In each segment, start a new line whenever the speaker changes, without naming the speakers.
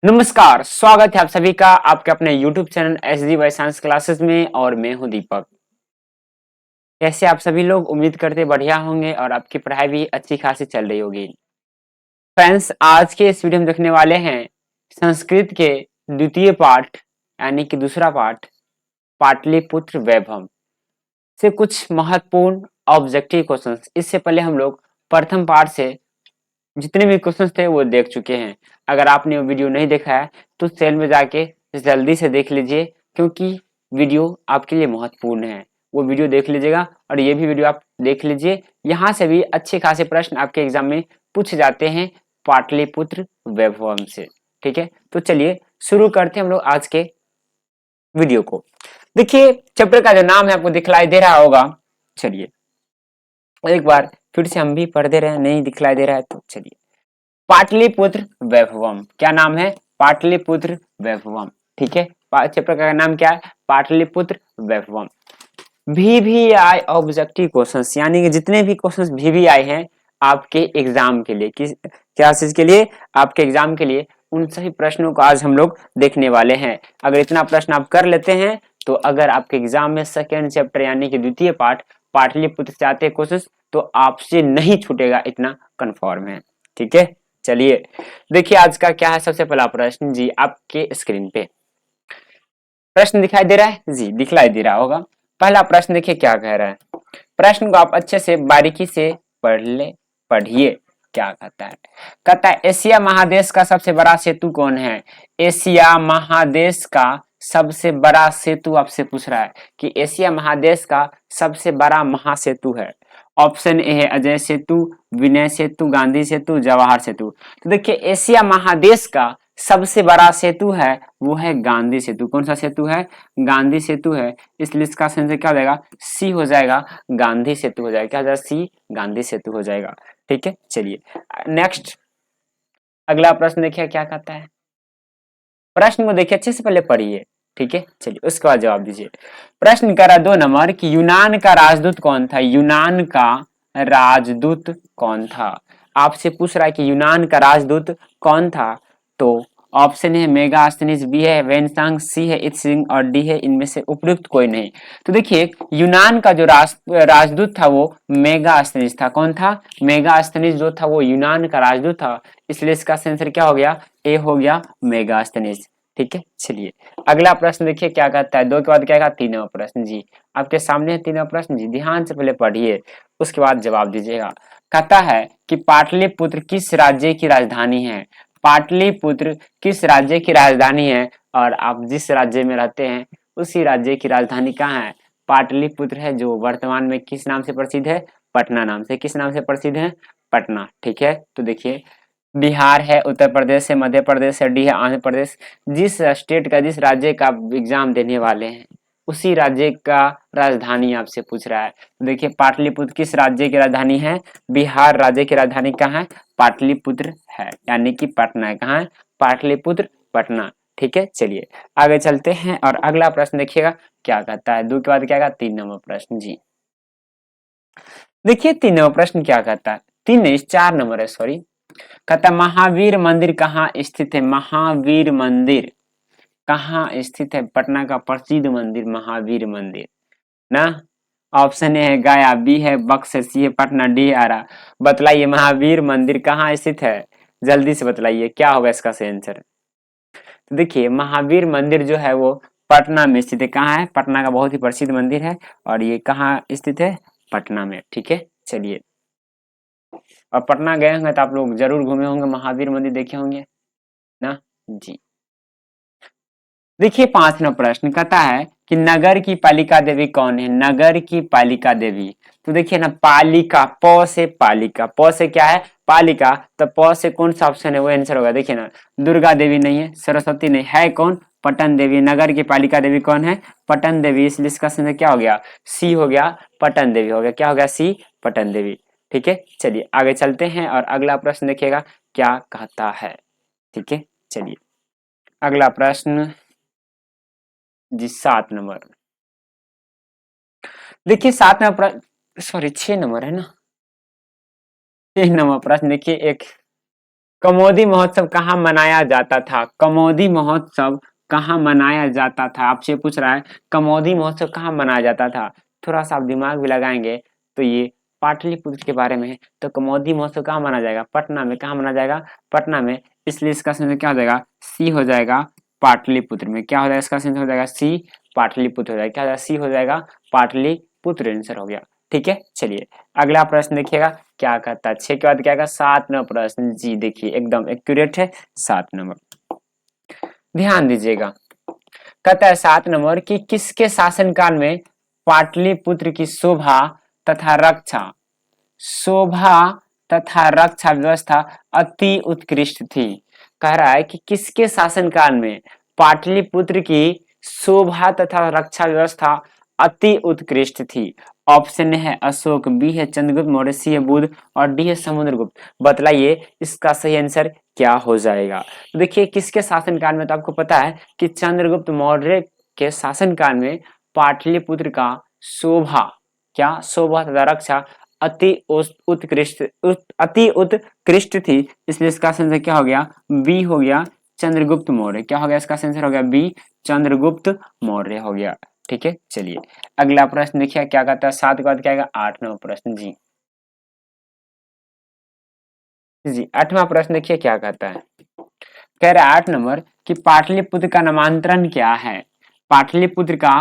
नमस्कार, स्वागत है आप सभी का आपके अपने YouTube channel SD by science classes में और मैं हूं दीपक। कैसे आप सभी लोग उम्मीद करते बढ़िया होंगे और आपकी पढ़ाई भी अच्छी खासी चल रही होगी। फ्रेंड्स, आज के इस वीडियो में देखने वाले हैं संस्कृत के द्वितीय पाठ यानी कि दूसरा पाठ पाटलिपुत्र वैभव से कुछ महत्वपूर्ण ऑब्जेक्टिव क्वेश्चंस। इससे पहले हम लोग प्रथम पाठ से जितने भी क्वेश्चंस थे वो देख चुके हैं। अगर आपने वो वीडियो नहीं देखा है तो चैनल में जाके जल्दी से देख लीजिए, क्योंकि वीडियो आपके लिए महत्वपूर्ण है। वो वीडियो देख लीजिएगा और ये भी वीडियो आप देख लीजिए। यहाँ से भी अच्छे खासे प्रश्न आपके एग्जाम में पूछे जाते हैं पाटलिपुत्र वैभवम से। ठीक है, तो चलिए शुरू करते हैं हम लोग आज के वीडियो को। देखिए, चैप्टर का जो नाम है आपको दिखलाई दे रहा होगा। चलिए एक बार फिर से हम भी पढ़ दे रहे हैं, नहीं दिखलाई दे रहा है तो चलिए। पाटलिपुत्र वैभवम, क्या नाम है? पाटलिपुत्र वैभवम। ठीक है, चैप्टर का नाम क्या है? पाटलिपुत्र वैभवम। वीवीआई ऑब्जेक्टिव क्वेश्चंस, यानी कि जितने भी क्वेश्चंस वीवीआई हैं आपके एग्जाम के लिए, किस क्या चीज के लिए? आपके एग्जाम के लिए। उन सभी प्रश्नों को आज हम लोग देखने वाले हैं। अगर इतना प्रश्न आप कर लेते हैं तो अगर आपके एग्जाम में सेकेंड चैप्टर यानी कि द्वितीय पाठ पाटलिपुत्र से आते क्वेश्चंस तो आपसे नहीं छूटेगा, इतना कंफर्म है। ठीक है, चलिए देखिए आज का क्या है। सबसे पहला प्रश्न जी आपके स्क्रीन पे प्रश्न दिखाई दे रहा है जी, दिखलाई दे रहा होगा। पहला प्रश्न देखिए क्या कह रहा है। प्रश्न को आप अच्छे से बारीकी से पढ़िए। क्या कहता है? कहता है एशिया महादेश का सबसे बड़ा सेतु कौन है? एशिया महादेश का सबसे बड़ा सेतु आपसे पूछ रहा है कि एशिया महादेश का सबसे बड़ा महासेतु है। ऑप्शन ए है अजय सेतु, विनय सेतु, गांधी सेतु, जवाहर सेतु। तो देखिए एशिया महादेश का सबसे बड़ा सेतु है वो है गांधी सेतु। कौन सा सेतु है? गांधी सेतु है। इसलिए इसका आंसर क्या हो जाएगा? सी हो जाएगा, गांधी सेतु हो जाएगा। क्या हो जाएगा? सी, गांधी सेतु हो जाएगा। ठीक है, चलिए नेक्स्ट अगला प्रश्न देखिए क्या कहता है। प्रश्न को देखिए अच्छे से पहले पढ़िए। ठीक है, चलिए उसके बाद जवाब दीजिए। प्रश्न करा 2 नंबर कि यूनान का राजदूत कौन था? यूनान का राजदूत कौन था? आपसे पूछ रहा है कि यूनान का राजदूत कौन था। तो ऑप्शन है मेगास्थनीज, बी है वेनसांग, सी है इत्सिंग और डी है इनमें से उपयुक्त कोई नहीं। तो देखिए यूनान का जो राजदूत था वो मेगास्थनीज था। कौन था? मेगास्थनीज जो था वो यूनान का राजदूत था। इसलिए इसका आंसर क्या हो गया? ए हो गया, मेगास्थनीज। ठीक है, चलिए अगला प्रश्न देखिए क्या कहता है। 2 के बाद क्या कहा? 3वां प्रश्न जी आपके सामने है। 3वां प्रश्न जी ध्यान से पहले पढ़िए, उसके बाद जवाब दीजिएगा। कहता है कि पाटलिपुत्र किस राज्य की राजधानी है? पाटलिपुत्र किस राज्य की राजधानी है? और आप जिस राज्य में रहते हैं उसी राज्य की राजधानी कहाँ है? पाटलिपुत्र है, जो वर्तमान में किस नाम से प्रसिद्ध है? पटना नाम से। किस नाम से प्रसिद्ध है? पटना। ठीक है, तो देखिए बिहार है, उत्तर प्रदेश है, मध्य प्रदेश है, डी है आंध्र प्रदेश। जिस स्टेट का, जिस राज्य का एग्जाम देने वाले हैं उसी राज्य का राजधानी आपसे पूछ रहा है। तो देखिए पाटलिपुत्र किस राज्य की राजधानी है? बिहार राज्य की राजधानी कहाँ है? पाटलिपुत्र है, यानी कि पटना है। कहाँ है? पाटलिपुत्र, पटना। ठीक है, चलिए आगे चलते हैं और अगला प्रश्न देखिएगा क्या कहता है। 2 के बाद क्या कहता है? 3 नंबर प्रश्न जी देखिए 3 नंबर प्रश्न क्या कहता है। 3 नहीं 4 नंबर है, सॉरी। कहता महावीर मंदिर कहाँ स्थित है? महावीर मंदिर कहाँ स्थित है? पटना का प्रसिद्ध मंदिर महावीर मंदिर ना। ऑप्शन ए है गया, बी है बक्सर, सी है पटना, डी है आरा। बतलाइए महावीर मंदिर कहाँ स्थित है? जल्दी से बतलाइए क्या होगा इसका सही आंसर। तो देखिए महावीर मंदिर जो है वो पटना में स्थित है। कहाँ है? पटना का बहुत ही प्रसिद्ध मंदिर है और ये कहाँ स्थित है? पटना में। ठीक है, चलिए। और पटना गए होंगे तो आप लोग जरूर घूमे होंगे, महावीर मंदिर देखे होंगे ना जी। देखिए 5वां प्रश्न कहता है कि नगर की पालिका देवी कौन है? नगर की पालिका देवी। तो देखिए ना पालिका, प से पालिका, प से क्या है? पालिका। तो प से कौन सा ऑप्शन है वो आंसर होगा? देखिए ना दुर्गा देवी नहीं है, सरस्वती नहीं है, कौन? पटन देवी। नगर की पालिका देवी कौन है? पटन देवी। इसलिए इसका आंसर क्या हो गया? सी हो गया, पटन देवी हो गया। क्या हो गया? सी, पटन देवी। ठीक है, चलिए आगे चलते हैं और अगला प्रश्न देखिएगा क्या कहता है। ठीक है, चलिए अगला प्रश्न जी 7 नंबर। देखिए 7 नंबर प्रश्न, सॉरी 6 नंबर है ना। 6 नंबर प्रश्न देखिए एक कमोदी महोत्सव कहाँ मनाया जाता था? कमोदी महोत्सव कहाँ मनाया जाता था? आपसे पूछ रहा है कमोदी महोत्सव कहाँ मनाया जाता था? थोड़ा सा आप दिमाग भी लगाएंगे तो ये पाटलिपुत्र के बारे में है। तो कमोदी महोत्सव कहाँ मनाया जाएगा? पटना में। कहाँ मनाया जाएगा? पटना में। इसलिए इसका आंसर क्या हो जाएगा? सी हो जाएगा, पाटलिपुत्र में। क्या हो जाएगा? इसका आंसर हो जाएगा सी, पाटलिपुत्र हो जाएगा। क्या हो जाएगा? सी हो जाएगा, पाटलिपुत्र आंसर हो गया। ठीक है, चलिए अगला प्रश्न देखिएगा क्या कहता है। 6 के बाद क्या आएगा? 7 नंबर प्रश्न। जी देखिए एकदम एक्यूरेट है, 7 नंबर। ध्यान दीजिएगा, कहता है 7 नंबर कि किसके शासनकाल में पाटलिपुत्र की शोभा तथा रक्षा व्यवस्था अति उत्कृष्ट थी। कह रहा है कि किसके शासनकाल में पाटलिपुत्र की शोभा तथा रक्षा व्यवस्था अति उत्कृष्ट थी। ऑप्शन है अशोक, बी है चंद्रगुप्त मौर्य, सी है बुध और डी है समुद्रगुप्त। बतलाइए इसका सही आंसर क्या हो जाएगा? तो देखिए किसके शासनकाल में, तो आपको पता है कि चंद्रगुप्त मौर्य के शासनकाल में पाटलिपुत्र का शोभा, क्या शोभा तथा रक्षा अति उत्कृष्ट थी। इसलिए इसका आंसर क्या हो गया? बी हो गया, चंद्रगुप्त मौर्य। क्या हो गया? इसका आंसर हो गया बी, चंद्रगुप्त मौर्य हो गया। ठीक है, चलिए अगला प्रश्न देखिए क्या कहता है। 7 के बाद क्या आएगा? 8 नंबर प्रश्न। जी जी 8वां प्रश्न देखिए क्या कहता है। कह रहा है 8 नंबर कि पाटलिपुत्र का नामांतरण क्या है? पाटलिपुत्र का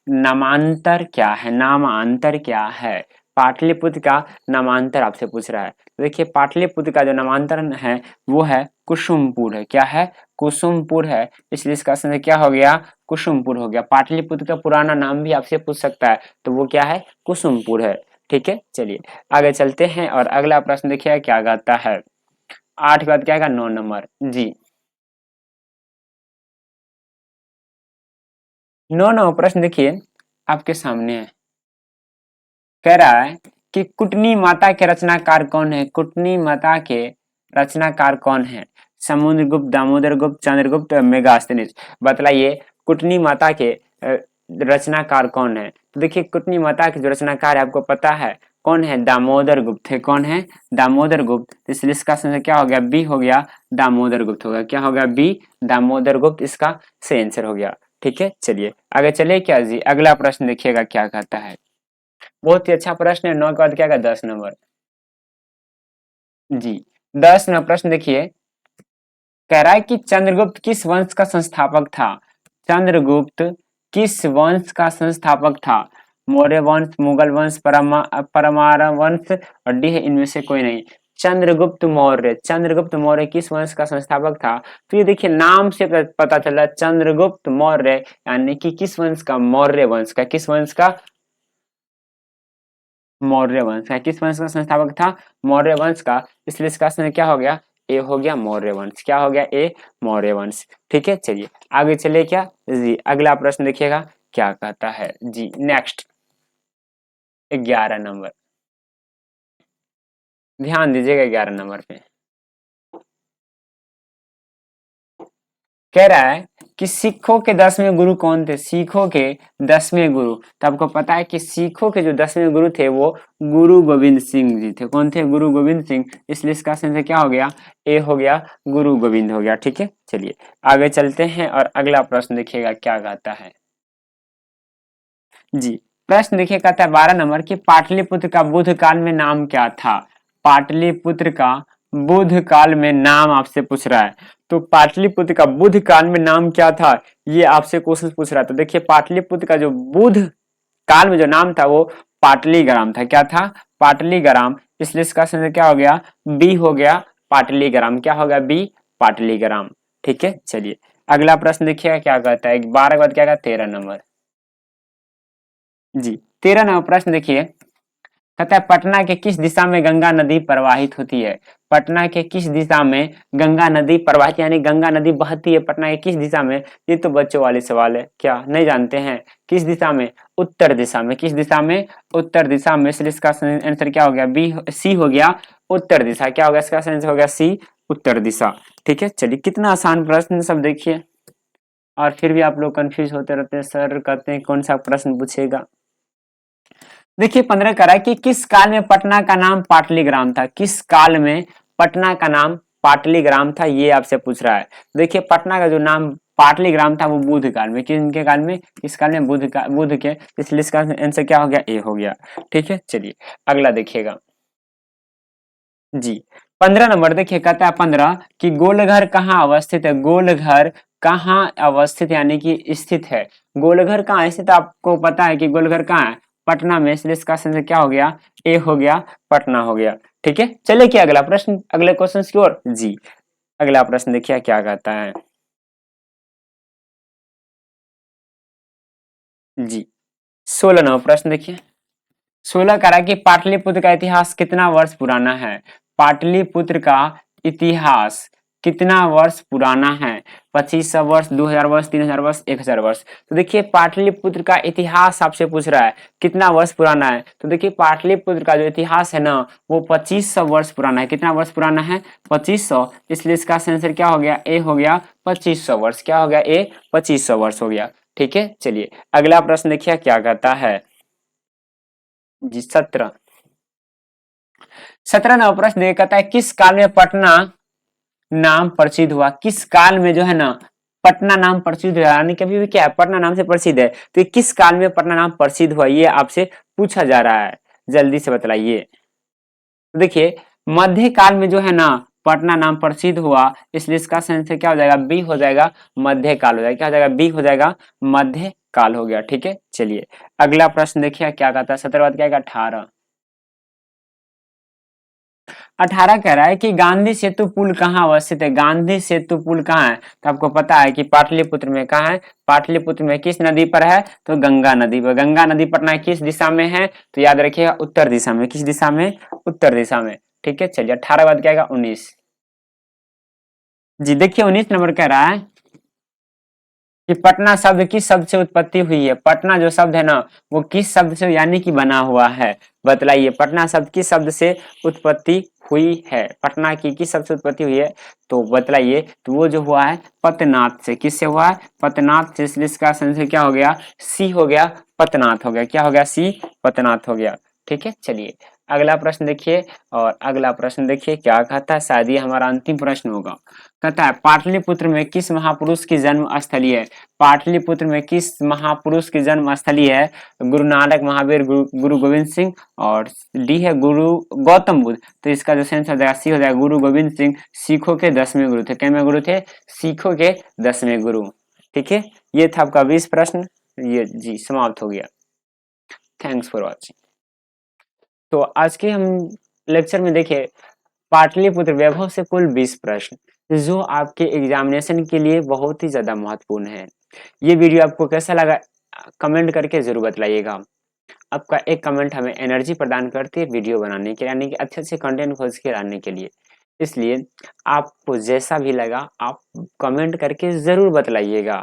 नामांतर क्या है? नामांतर क्या है? पाटलिपुत्र का नामांतर आपसे पूछ रहा है। तो देखिए पाटलिपुत्र का जो नामांतरण है वो है कुसुमपुर है। क्या है? कुसुमपुर है। इसलिए इसका आंसर क्या हो गया? कुसुमपुर हो गया। पाटलिपुत्र का पुराना नाम भी आपसे पूछ सकता है, तो वो क्या है? कुसुमपुर है। ठीक है, चलिए आगे चलते हैं और अगला प्रश्न देखिए क्या कहता है। 8 के बाद क्या आएगा? 9 नंबर। जी 9 प्रश्न देखिए आपके सामने है। कह रहा है कि कुटनी माता के रचनाकार कौन है? कुटनी माता के रचनाकार कौन है? समुद्रगुप्त, दामोदर गुप्त, चंद्रगुप्त, मेगास्थनीज। बतलाइए कुटनी माता के रचनाकार कौन है? तो देखिए कुटनी माता के जो रचनाकार है आपको पता है कौन है? दामोदर गुप्त है। कौन है? दामोदर गुप्त। इसलिए इसका आंसर क्या हो गया? बी हो गया, दामोदर गुप्त हो गया। क्या हो गया? बी, दामोदर गुप्त इसका सही आंसर हो गया। ठीक है, चलिए आगे चलिए क्या जी अगला प्रश्न देखिएगा क्या कहता है। बहुत ही अच्छा प्रश्न है। 9 के बाद क्या आएगा? 10 नंबर। जी 10 नंबर प्रश्न देखिए, कह रहा है कि चंद्रगुप्त किस वंश का संस्थापक था? चंद्रगुप्त किस वंश का संस्थापक था? मौर्य वंश, मुगल वंश, परमार वंश और डी है इनमें से कोई नहीं। चंद्रगुप्त मौर्य। चंद्रगुप्त मौर्य किस वंश का संस्थापक था? तो ये देखिए नाम से पता चला चंद्रगुप्त मौर्य यानी कि किस वंश का? मौर्य वंश का। किस वंश का? मौर्य वंश का। किस वंश का संस्थापक था? मौर्य वंश का। इसलिए इसका आंसर क्या हो गया? ए हो गया, मौर्य वंश। क्या हो गया? ए, मौर्य वंश। ठीक है, चलिए आगे चलिए क्या जी अगला प्रश्न देखिएगा क्या कहता है। जी नेक्स्ट 11 नंबर। ध्यान दीजिएगा 11 नंबर पे। कह रहा है कि सिखों के 10वें गुरु कौन थे? सिखों के 10वें गुरु, तो आपको पता है कि सिखों के जो 10वें गुरु थे वो गुरु गोविंद सिंह जी थे। कौन थे? गुरु गोविंद सिंह। इसलिए इसका आंसर क्या हो गया? ए हो गया, गुरु गोविंद हो गया। ठीक है, चलिए आगे चलते हैं और अगला प्रश्न देखिएगा क्या कहता है। जी प्रश्न देखिए कहता है 12 नंबर की पाटलिपुत्र का बुध काल में नाम क्या था? पाटलिपुत्र का बुध काल में नाम आपसे पूछ रहा है। तो पाटलिपुत्र का बुध काल में नाम क्या था, ये आपसे क्वेश्चन पूछ रहा है। तो देखिए पाटलिपुत्र का जो बुध काल में जो नाम था वो पाटलीग्राम था। क्या था? पाटलीग्राम। इसलिए इसका आंसर क्या हो गया? बी हो गया, पाटलीग्राम। क्या हो गया? बी, पाटलीग्राम। ठीक है, चलिए अगला प्रश्न देखिएगा क्या कहता है। 12 के बाद क्या कहता है? 13 नंबर। जी 13 नंबर प्रश्न देखिए, कहता है पटना के किस दिशा में गंगा नदी प्रवाहित होती है? पटना के किस दिशा में गंगा नदी प्रवाहित यानी गंगा नदी बहती है पटना के किस दिशा में? ये तो बच्चों वाले सवाल है, क्या नहीं जानते हैं? किस दिशा में? उत्तर दिशा में। किस दिशा में? उत्तर दिशा में। इसलिए इसका आंसर क्या हो गया? बी, सी हो गया, उत्तर दिशा। क्या हो गया? इसका आंसर हो गया सी, उत्तर दिशा। ठीक है, चलिए कितना आसान प्रश्न सब देखिए, और फिर भी आप लोग कंफ्यूज होते रहते हैं, सर कहते हैं कौन सा प्रश्न पूछेगा। देखिए 15 कह रहा है कि किस काल में पटना का नाम पाटलीग्राम था? किस काल में पटना का नाम पाटलीग्राम था, ये आपसे पूछ रहा है। देखिए पटना का जो नाम पाटलीग्राम था वो बुद्ध काल में, किनके काल में, किस काल में, बुद्ध के, इसलिए इसका आंसर क्या हो गया, ए हो गया। ठीक है, चलिए अगला देखिएगा जी। 15 नंबर देखिए, कहता है 15 कि गोलघर कहाँ अवस्थित है। गोलघर कहाँ अवस्थित यानी कि स्थित है। गोलघर कहाँ स्थित, आपको पता है कि गोलघर कहाँ है, पटना में, इसलिए इसका आंसर क्या हो गया, ए हो गया, पटना हो गया। ठीक है, चलिए क्या अगला प्रश्न, अगले क्वेश्चन की ओर जी। अगला प्रश्न देखिए क्या कहता है जी। 16 नंबर प्रश्न देखिए। 16 कह रहा है कि पाटलिपुत्र का इतिहास कितना वर्ष पुराना है। पाटलिपुत्र का इतिहास कितना वर्ष पुराना है। 2500 वर्ष, 2000 वर्ष, 3000 वर्ष, 1000 वर्ष। तो देखिए पाटलिपुत्र का इतिहास आपसे पूछ रहा है कितना वर्ष पुराना है। तो देखिए पाटलिपुत्र का जो इतिहास है ना वो 2500 वर्ष पुराना है। कितना वर्ष पुराना है, 2500, इसलिए इसका आंसर क्या हो गया, ए हो गया, 2500 वर्ष। क्या हो गया, ए 2500 वर्ष हो गया। ठीक है, चलिए अगला प्रश्न देखिए क्या कहता है जी। 17 नंबर प्रश्न देखिए, कहता है किस काल में पटना नाम प्रसिद्ध हुआ। किस काल में जो है ना पटना नाम प्रसिद्ध हुआ, यानी कभी भी क्या है, पटना नाम से प्रसिद्ध है, तो ये किस काल में पटना नाम प्रसिद्ध हुआ, ये आपसे पूछा जा रहा है, जल्दी से बतलाइए। तो देखिए मध्य काल में जो है ना पटना नाम प्रसिद्ध हुआ, इसलिए इसका आंसर क्या हो जाएगा, बी हो जाएगा, मध्य काल हो जाएगा। क्या हो जाएगा, बी हो जाएगा, मध्य काल हो गया। ठीक है, चलिए अगला प्रश्न देखिए क्या कहता है। 17 बाद क्या आएगा, 18। 18 कह रहा है कि गांधी सेतु पुल कहाँ अवस्थित है। गांधी सेतु पुल कहाँ है, तो आपको पता है कि पाटलिपुत्र में। कहाँ है, पाटलिपुत्र में, किस नदी पर है, तो गंगा नदी पर। गंगा नदी पटना किस दिशा में है, तो याद रखिएगा उत्तर दिशा में। किस दिशा में, उत्तर दिशा में। ठीक है, चलिए 18 बाद क्या आएगा, 19 जी। देखिए 19 नंबर कह रहा है कि पटना शब्द किस शब्द से उत्पत्ति हुई है। पटना जो शब्द है ना वो किस शब्द से यानी कि बना हुआ है, बतलाइए। पटना शब्द किस शब्द से उत्पत्ति हुई है, पटना की किस शब्द से उत्पत्ति हुई है, तो बतलाइए। तो वो जो हुआ है पतनाथ से। किससे हुआ है, पतनाथ से, इसलिए इसका आंसर क्या हो गया, सी हो गया, पतनाथ हो गया। क्या हो गया, सी, पतनाथ हो गया। ठीक है, चलिए अगला प्रश्न देखिए। और अगला प्रश्न देखिए क्या कहता है, शायद ये हमारा अंतिम प्रश्न होगा। कहता है पाटलिपुत्र में किस महापुरुष की जन्म स्थली है। पाटलिपुत्र में किस महापुरुष की जन्म स्थली है। गुरु नानक, महावीर, गुरु गोविंद सिंह, और डी है गुरु गौतम बुद्ध। तो इसका जो सेंस हो जाएगा, सी हो जाएगा, गुरु गोविंद सिंह सिखों के 10वें गुरु थे। कितने गुरु थे, सिखों के 10वें गुरु। ठीक है, ये था आपका 20 प्रश्न, ये जी समाप्त हो गया। Thanks for watching. तो आज के हम लेक्चर में देखे पाटलिपुत्र वैभव से कुल 20 प्रश्न जो आपके एग्जामिनेशन के लिए बहुत ही ज्यादा महत्वपूर्ण है। ये वीडियो आपको कैसा लगा कमेंट करके जरूर बताइएगा। आपका एक कमेंट हमें एनर्जी प्रदान करती है वीडियो बनाने के, यानी कि अच्छे अच्छे कंटेंट खोज के लाने के लिए। इसलिए आपको जैसा भी लगा आप कमेंट करके जरूर बतलाइएगा।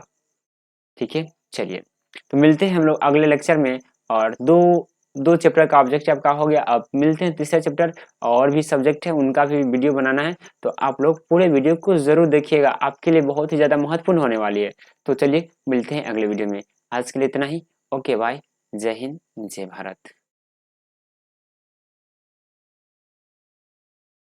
ठीक है, चलिए तो मिलते हैं हम लोग अगले लेक्चर में। और दो दो चैप्टर का ऑब्जेक्टिव आपका हो गया, अब मिलते हैं तीसरा चैप्टर। और भी सब्जेक्ट है उनका भी वीडियो बनाना है, तो आप लोग पूरे वीडियो को जरूर देखिएगा, आपके लिए बहुत ही ज्यादा महत्वपूर्ण होने वाली है। तो चलिए मिलते हैं अगले वीडियो में, आज के लिए इतना ही। ओके बाय, जय हिंद, जय भारत।